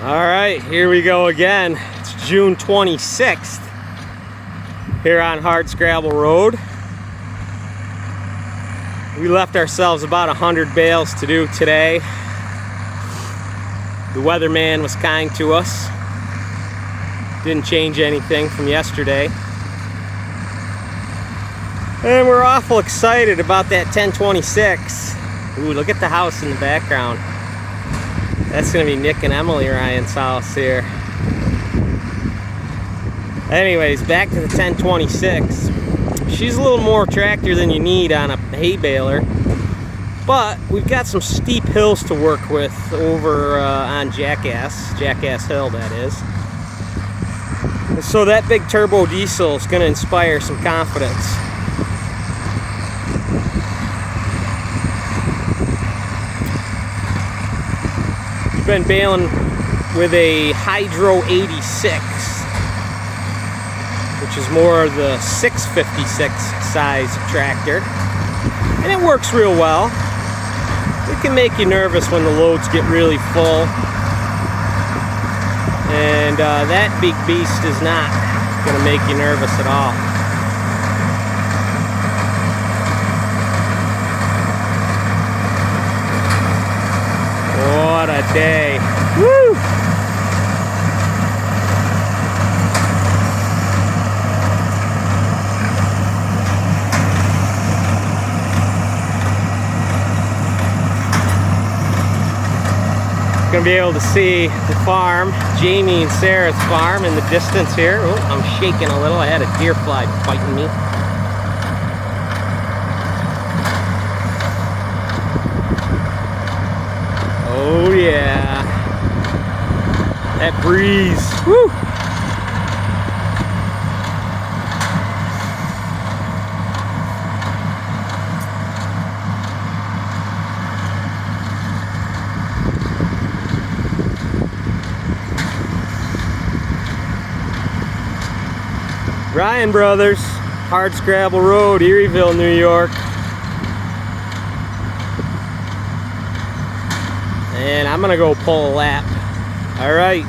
All right, here we go again. It's June 26th here on Hardscrabble Road. We left ourselves about 100 bales to do today. The weatherman was kind to us. Didn't change anything from yesterday. And we're awful excited about that 1026. Ooh, look at the house in the background. That's gonna be Nick and Emily Ryan's house here. Anyways, back to the 1026. She's a little more tractor than you need on a hay baler, but we've got some steep hills to work with over on Jackass Hill, that is. And so that big turbo diesel is gonna inspire some confidence. Been baling with a Hydro 86, which is more the 656 size tractor, and it works real well. It can make you nervous when the loads get really full, and that big beast is not going to make you nervous at all. What a day. Woo! Gonna be able to see the farm, Jamie and Sarah's farm in the distance here. Oh, I'm shaking a little. I had a deer fly biting me. Oh yeah, that breeze, woo! Ryan Brothers, Hardscrabble Road, Erieville, New York. And I'm gonna go pull a lap. All right.